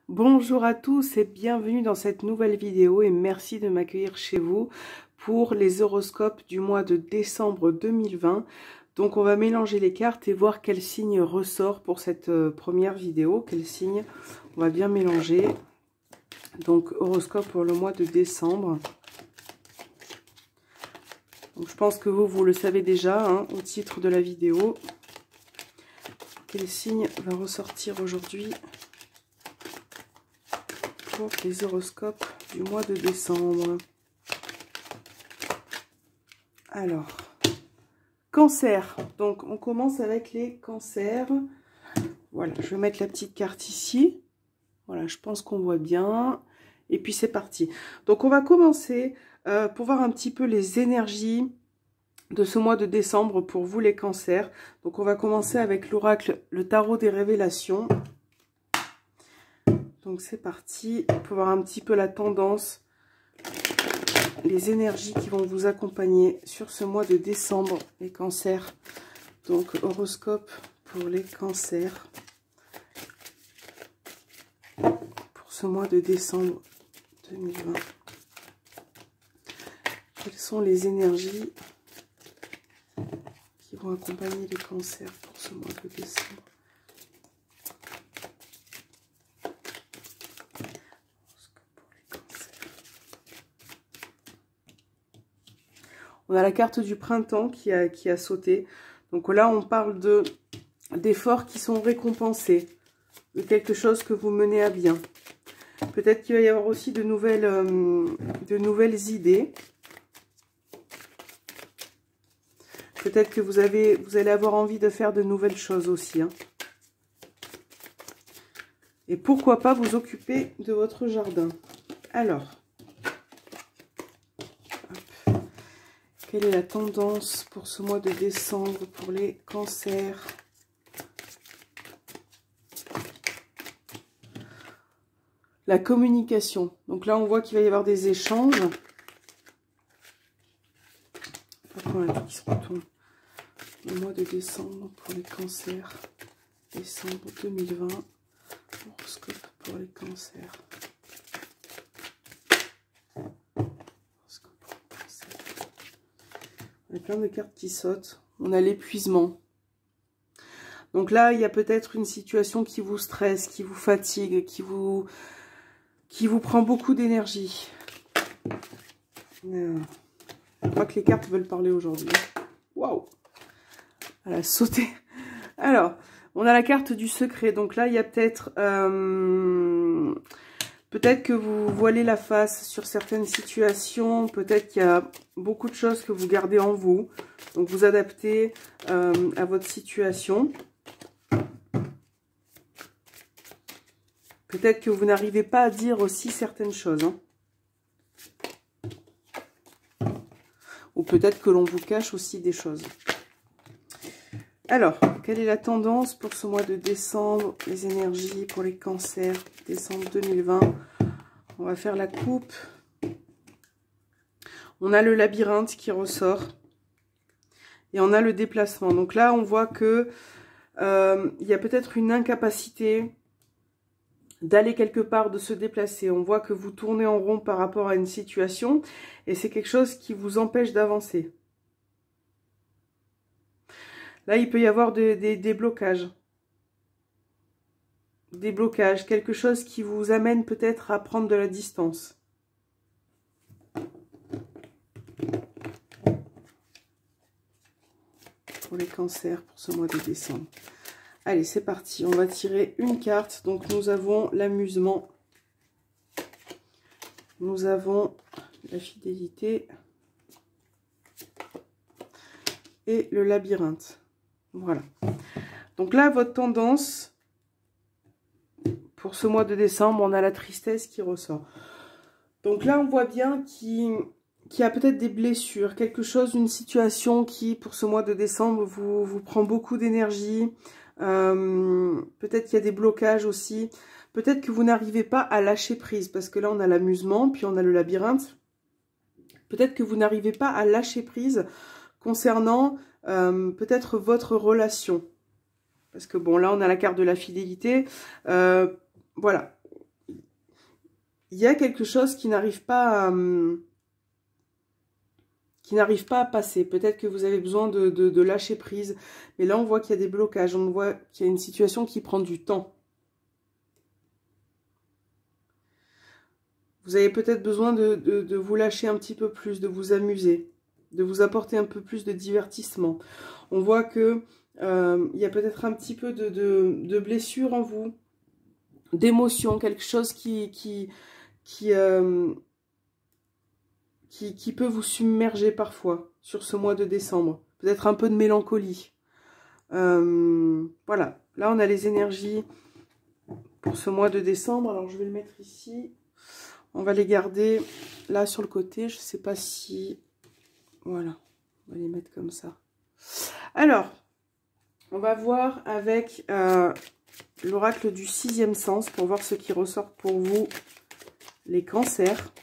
Bonjour à tous et bienvenue dans cette nouvelle vidéo et merci de m'accueillir chez vous pour les horoscopes du mois de décembre 2020. Donc on va mélanger les cartes et voir quel signe ressort pour cette première vidéo, quel signe on va bien mélanger. Donc horoscope pour le mois de décembre. Donc, je pense que vous le savez déjà hein, au titre de la vidéo. Quel signe va ressortir aujourd'hui pour les horoscopes du mois de décembre? Alors, Cancer. Donc, on commence avec les cancers. Voilà, je vais mettre la petite carte ici. Voilà, je pense qu'on voit bien. Et puis, c'est parti. Donc, on va commencer pour voir un petit peu les énergies de ce mois de décembre pour vous, les cancers. Donc, on va commencer avec l'oracle, le tarot des révélations. Donc, c'est parti pour voir un petit peu la tendance, les énergies qui vont vous accompagner sur ce mois de décembre, les cancers. Donc, horoscope pour les cancers pour ce mois de décembre 2020. Quelles sont les énergies qui vont accompagner les cancers pour ce mois de décembre? On a la carte du printemps qui a sauté. Donc là, on parle d'efforts qui sont récompensés, de quelque chose que vous menez à bien. Peut-être qu'il va y avoir aussi de nouvelles idées. Peut-être que vous allez avoir envie de faire de nouvelles choses aussi. Hein. Et pourquoi pas vous occuper de votre jardin. Alors, quelle est la tendance pour ce mois de décembre pour les cancers? La communication. Donc là, on voit qu'il va y avoir des échanges. Après, on a tout qui se retourne. Le mois de décembre pour les cancers. Décembre 2020. Horoscope pour les cancers. Il y a plein de cartes qui sautent. On a l'épuisement. Donc là, il y a peut-être une situation qui vous stresse, qui vous fatigue, qui vous prend beaucoup d'énergie. Je crois que les cartes veulent parler aujourd'hui. Waouh! Elle a sauté. Alors, on a la carte du secret. Donc là, il y a peut-être... peut-être que vous voilez la face sur certaines situations. Peut-être qu'il y a beaucoup de choses que vous gardez en vous. Donc, vous adaptez à votre situation. Peut-être que vous n'arrivez pas à dire aussi certaines choses. Hein. Ou peut-être que l'on vous cache aussi des choses. Alors, quelle est la tendance pour ce mois de décembre? Les énergies pour les cancers, décembre 2020. On va faire la coupe. On a le labyrinthe qui ressort. Et on a le déplacement. Donc là, on voit que il y a peut-être une incapacité d'aller quelque part, de se déplacer. On voit que vous tournez en rond par rapport à une situation. Et c'est quelque chose qui vous empêche d'avancer. Là, il peut y avoir des blocages. Des blocages, quelque chose qui vous amène peut-être à prendre de la distance. Pour les cancers, pour ce mois de décembre. Allez, c'est parti. On va tirer une carte. Donc, nous avons l'amusement. Nous avons la fidélité. Et le labyrinthe. Voilà. Donc là, votre tendance... Pour ce mois de décembre, on a la tristesse qui ressort. Donc là, on voit bien qu'il y a peut-être des blessures, quelque chose, une situation qui, pour ce mois de décembre, vous prend beaucoup d'énergie. Peut-être qu'il y a des blocages aussi. Peut-être que vous n'arrivez pas à lâcher prise, parce que là, on a l'amusement, puis on a le labyrinthe. Peut-être que vous n'arrivez pas à lâcher prise concernant peut-être votre relation. Parce que bon, là, on a la carte de la fidélité. Voilà. il y a quelque chose qui n'arrive pas à passer. Peut-être que vous avez besoin de lâcher prise. Mais là, on voit qu'il y a des blocages. On voit qu'il y a une situation qui prend du temps. Vous avez peut-être besoin de vous lâcher un petit peu plus, de vous amuser, de vous apporter un peu plus de divertissement. On voit que il y a peut-être un petit peu de blessure en vous, d'émotion, quelque chose qui peut vous submerger parfois sur ce mois de décembre. Peut-être un peu de mélancolie. Voilà, là on a les énergies pour ce mois de décembre. Alors je vais le mettre ici. On va les garder là sur le côté. Je ne sais pas si... Voilà, on va les mettre comme ça. Alors, on va voir avec l'oracle du 6e sens pour voir ce qui ressort pour vous, les cancers,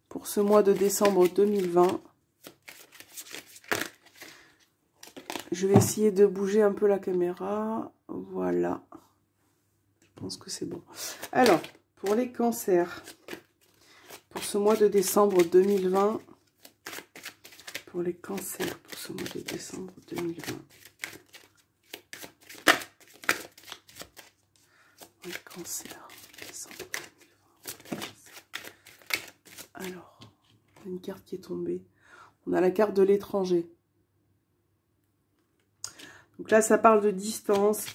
pour ce mois de décembre 2020. Je vais essayer de bouger un peu la caméra. Voilà. Je pense que c'est bon. Alors, pour les cancers, pour ce mois de décembre 2020, pour les cancers, pour ce mois de décembre 2020. Les cancers, décembre 2020. Alors, on a une carte qui est tombée. On a la carte de l'étranger. Donc là, ça parle de distance.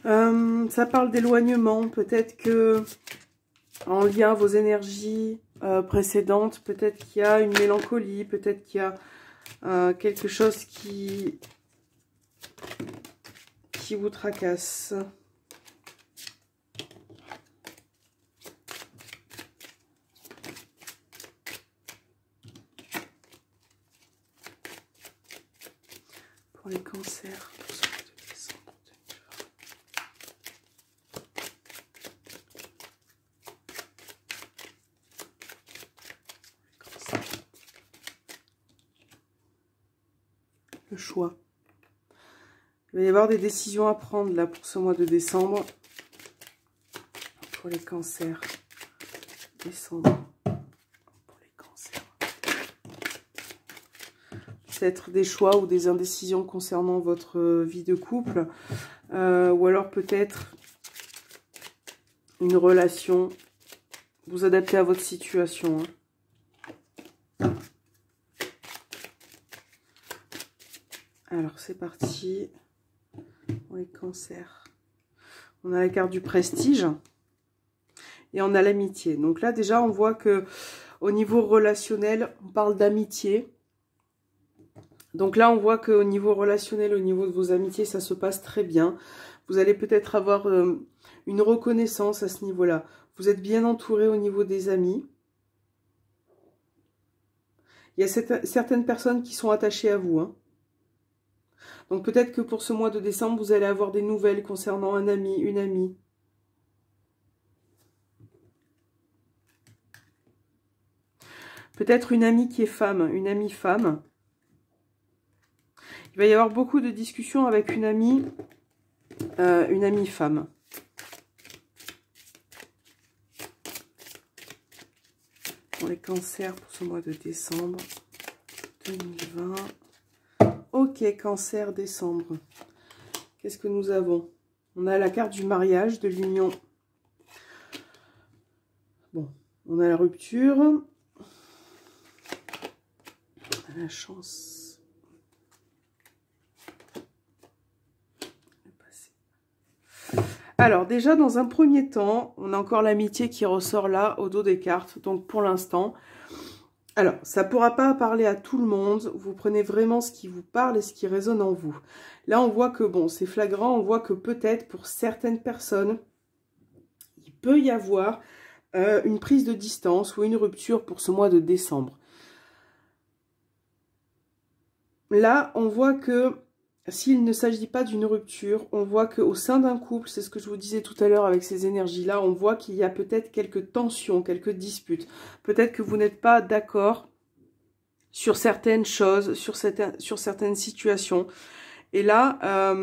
Ça parle d'éloignement. Peut-être que, en lien à vos énergies précédentes, peut-être qu'il y a une mélancolie, peut-être qu'il y a quelque chose qui vous tracasse. Pour les cancers, pour ce mois de décembre 2020. Le choix. Il va y avoir des décisions à prendre là pour ce mois de décembre. Pour les cancers. Décembre. Pour les cancers. Peut-être des choix ou des indécisions concernant votre vie de couple. Ou alors peut-être une relation. Vous adaptez à votre situation. Hein. Alors, c'est parti. Pour les cancers. On a la carte du prestige. Et on a l'amitié. Donc là, déjà, on voit que au niveau relationnel, on parle d'amitié. Donc là, on voit qu'au niveau relationnel, au niveau de vos amitiés, ça se passe très bien. Vous allez peut-être avoir une reconnaissance à ce niveau-là. Vous êtes bien entouré au niveau des amis. Il y a certaines personnes qui sont attachées à vous. Hein. Donc peut-être que pour ce mois de décembre, vous allez avoir des nouvelles concernant un ami, une amie. Peut-être une amie qui est femme, une amie femme. Il va y avoir beaucoup de discussions avec une amie femme. Pour les cancers, pour ce mois de décembre 2020. Ok, cancer, décembre. Qu'est-ce que nous avons? On a la carte du mariage, de l'union. Bon, on a la rupture. On a la chance. Le passé. Alors, déjà, dans un premier temps, on a encore l'amitié qui ressort là, au dos des cartes. Donc, pour l'instant... Alors, ça ne pourra pas parler à tout le monde. Vous prenez vraiment ce qui vous parle et ce qui résonne en vous. Là, on voit que, bon, c'est flagrant. On voit que peut-être pour certaines personnes, il peut y avoir une prise de distance ou une rupture pour ce mois de décembre. Là, on voit que s'il ne s'agit pas d'une rupture, on voit qu'au sein d'un couple, c'est ce que je vous disais tout à l'heure avec ces énergies-là, on voit qu'il y a peut-être quelques tensions, quelques disputes. Peut-être que vous n'êtes pas d'accord sur certaines choses, sur certaines situations. Et là,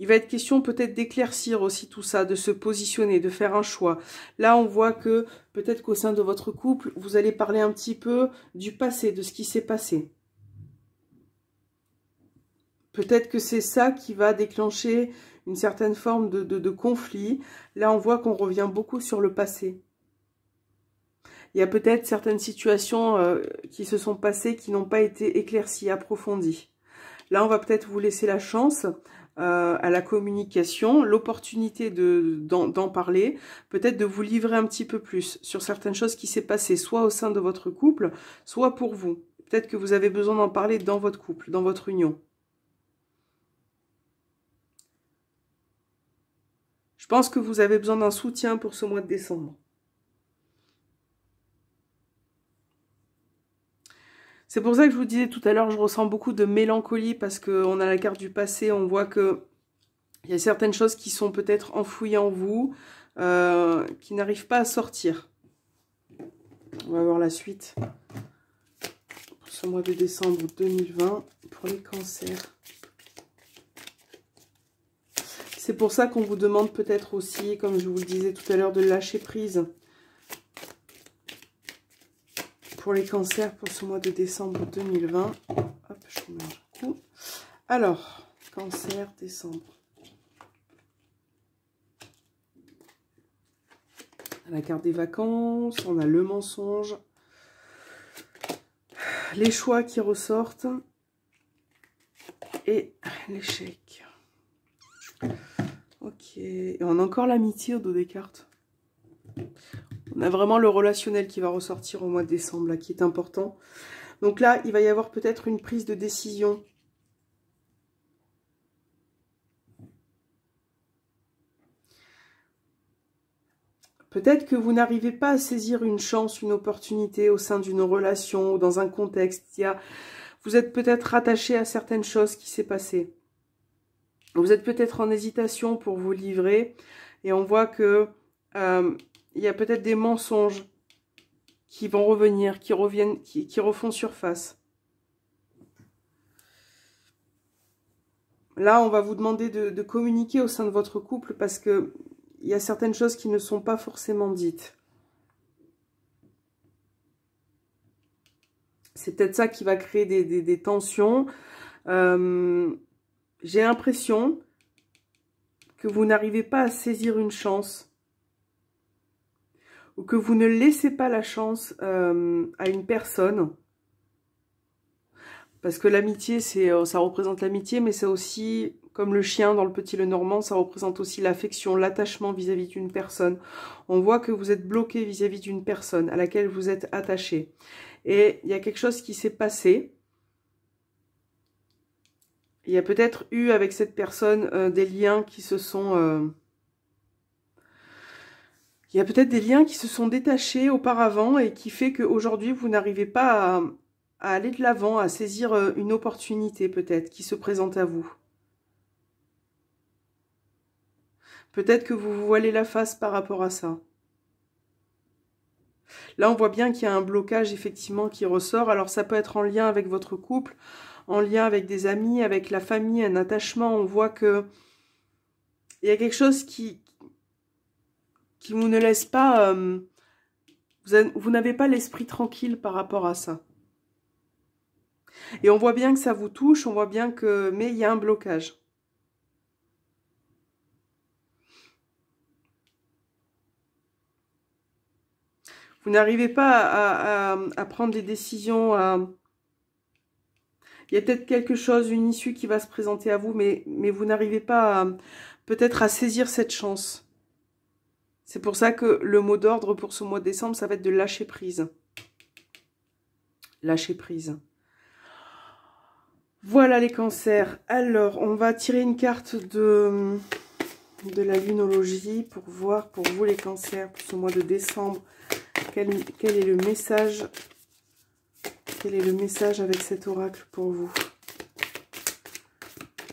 Il va être question peut-être d'éclaircir aussi tout ça, de se positionner, de faire un choix. Là, on voit que peut-être qu'au sein de votre couple, vous allez parler un petit peu du passé, de ce qui s'est passé. Peut-être que c'est ça qui va déclencher une certaine forme de conflit. Là, on voit qu'on revient beaucoup sur le passé. Il y a peut-être certaines situations qui se sont passées qui n'ont pas été éclaircies, approfondies. Là, on va peut-être vous laisser la chance à la communication, l'opportunité d'en parler, peut-être de vous livrer un petit peu plus sur certaines choses qui s'est passées, soit au sein de votre couple, soit pour vous. Peut-être que vous avez besoin d'en parler dans votre couple, dans votre union. Je pense que vous avez besoin d'un soutien pour ce mois de décembre. C'est pour ça que je vous disais tout à l'heure, je ressens beaucoup de mélancolie parce qu'on a la carte du passé, on voit que il y a certaines choses qui sont peut-être enfouies en vous, qui n'arrivent pas à sortir. On va voir la suite pour ce mois de décembre 2020 pour les cancers. C'est pour ça qu'on vous demande peut-être aussi, comme je vous le disais tout à l'heure, de lâcher prise. Pour les cancers, pour ce mois de décembre 2020. Hop, je remélange un coup. Alors, cancer, décembre. La carte des vacances, on a le mensonge. Les choix qui ressortent. Et l'échec. Ok, et on a encore l'amitié au dos des cartes. On a vraiment le relationnel qui va ressortir au mois de décembre, là, qui est important. Donc là, il va y avoir peut-être une prise de décision. Peut-être que vous n'arrivez pas à saisir une chance, une opportunité au sein d'une relation ou dans un contexte. Vous êtes peut-être rattaché à certaines choses qui s'est passé. Vous êtes peut-être en hésitation pour vous livrer. Et on voit que il y a peut-être des mensonges qui vont revenir, qui reviennent, qui refont surface. Là, on va vous demander de communiquer au sein de votre couple parce que il y a certaines choses qui ne sont pas forcément dites. C'est peut-être ça qui va créer des tensions. J'ai l'impression que vous n'arrivez pas à saisir une chance ou que vous ne laissez pas la chance à une personne. Parce que l'amitié, ça représente l'amitié, mais c'est aussi, comme le chien dans le Petit Lenormand, ça représente aussi l'affection, l'attachement vis-à-vis d'une personne. On voit que vous êtes bloqué vis-à-vis d'une personne à laquelle vous êtes attaché. Et il y a quelque chose qui s'est passé. Il y a peut-être eu avec cette personne des liens qui se sont... il y a peut-être des liens qui se sont détachés auparavant et qui fait qu'aujourd'hui, vous n'arrivez pas à aller de l'avant, à saisir une opportunité peut-être qui se présente à vous. Peut-être que vous vous voilez la face par rapport à ça. Là, on voit bien qu'il y a un blocage effectivement qui ressort. Alors, ça peut être en lien avec votre couple, en lien avec des amis, avec la famille, un attachement. On voit que il y a quelque chose qui vous ne laisse pas... vous n'avez pas l'esprit tranquille par rapport à ça. Et on voit bien que ça vous touche, on voit bien que... Mais il y a un blocage. Vous n'arrivez pas à prendre des décisions. Il y a peut-être quelque chose, une issue qui va se présenter à vous, mais vous n'arrivez pas peut-être à saisir cette chance. C'est pour ça que le mot d'ordre pour ce mois de décembre, ça va être de lâcher prise. Lâcher prise. Voilà les cancers. Alors, on va tirer une carte de la lunologie pour voir pour vous les cancers pour ce mois de décembre. Quel est le message? Quel est le message avec cet oracle pour vous?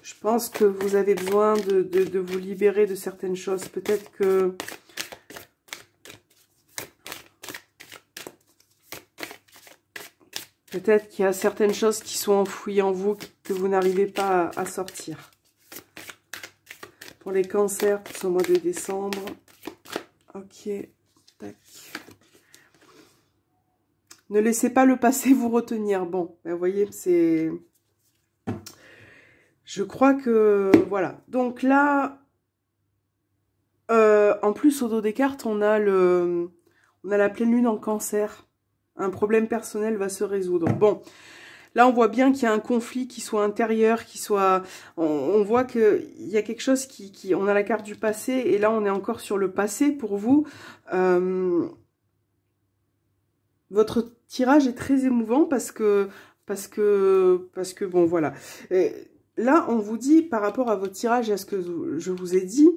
Je pense que vous avez besoin de vous libérer de certaines choses. Peut-être que... Peut-être qu'il y a certaines choses qui sont enfouies en vous que vous n'arrivez pas à sortir. Pour les cancers, pour ce mois de décembre. Ok, tac. Ne laissez pas le passé vous retenir. Bon, ben, vous voyez, c'est... Je crois que... Voilà. Donc là, en plus, au dos des cartes, on a la pleine lune en cancer. Un problème personnel va se résoudre. Bon, là, on voit bien qu'il y a un conflit qui soit intérieur, qui soit... On voit qu'il y a quelque chose qui... On a la carte du passé, et là, on est encore sur le passé pour vous. Votre tirage est très émouvant parce que bon, voilà. Et là, on vous dit, par rapport à votre tirage et à ce que je vous ai dit,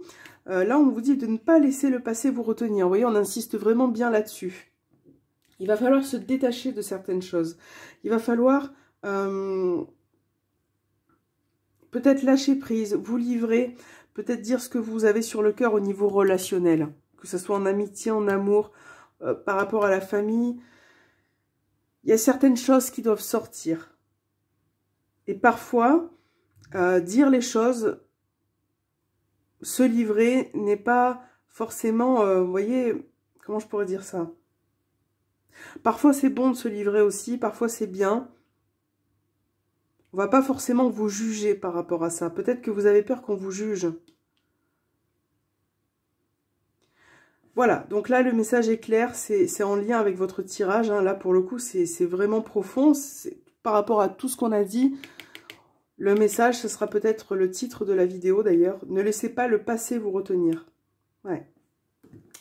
là, on vous dit de ne pas laisser le passé vous retenir. Vous voyez, on insiste vraiment bien là-dessus. Il va falloir se détacher de certaines choses. Il va falloir peut-être lâcher prise, vous livrer, peut-être dire ce que vous avez sur le cœur au niveau relationnel, que ce soit en amitié, en amour, par rapport à la famille. Il y a certaines choses qui doivent sortir. Et parfois, dire les choses, se livrer n'est pas forcément, vous voyez, comment je pourrais dire ça? Parfois, c'est bon de se livrer aussi, parfois c'est bien. On va pas forcément vous juger par rapport à ça. Peut-être que vous avez peur qu'on vous juge. Voilà, donc là, le message est clair, c'est en lien avec votre tirage. Hein. Là, pour le coup, c'est vraiment profond. Par rapport à tout ce qu'on a dit, le message, ce sera peut-être le titre de la vidéo d'ailleurs. Ne laissez pas le passé vous retenir. Ouais.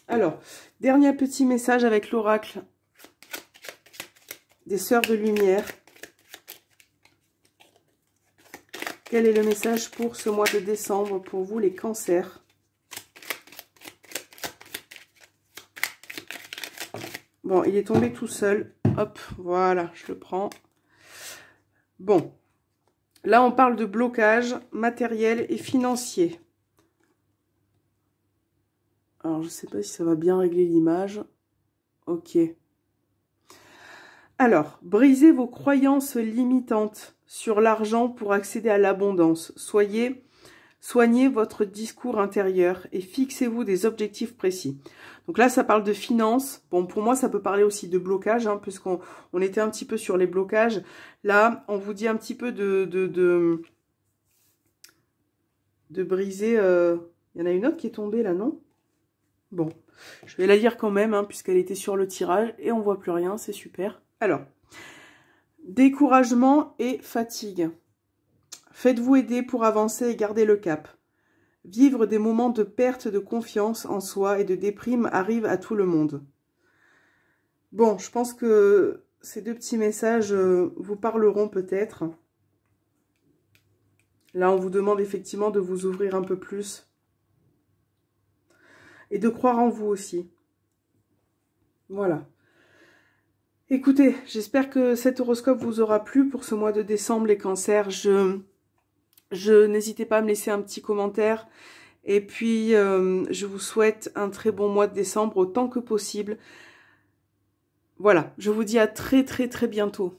Alors, dernier petit message avec l'oracle des Sœurs de Lumière. Quel est le message pour ce mois de décembre, pour vous les cancers? Bon, il est tombé tout seul. Hop, voilà, je le prends. Bon, là, on parle de blocage matériel et financier. Alors, je ne sais pas si ça va bien régler l'image. Ok. Alors, brisez vos croyances limitantes sur l'argent pour accéder à l'abondance. Soignez votre discours intérieur et fixez-vous des objectifs précis. Donc là, ça parle de finances. Bon, pour moi, ça peut parler aussi de blocage, hein, puisqu'on était un petit peu sur les blocages. Là, on vous dit un petit peu de briser... Il y en a une autre qui est tombée là, non? Bon, je vais la lire quand même, hein, puisqu'elle était sur le tirage et on voit plus rien, c'est super. Alors, découragement et fatigue. Faites-vous aider pour avancer et garder le cap. Vivre des moments de perte de confiance en soi et de déprime arrive à tout le monde. Bon, je pense que ces deux petits messages vous parleront peut-être. Là, on vous demande effectivement de vous ouvrir un peu plus. Et de croire en vous aussi. Voilà. Écoutez, j'espère que cet horoscope vous aura plu pour ce mois de décembre, les cancers. N'hésitez pas à me laisser un petit commentaire. Et puis, je vous souhaite un très bon mois de décembre autant que possible. Voilà, je vous dis à très très très bientôt.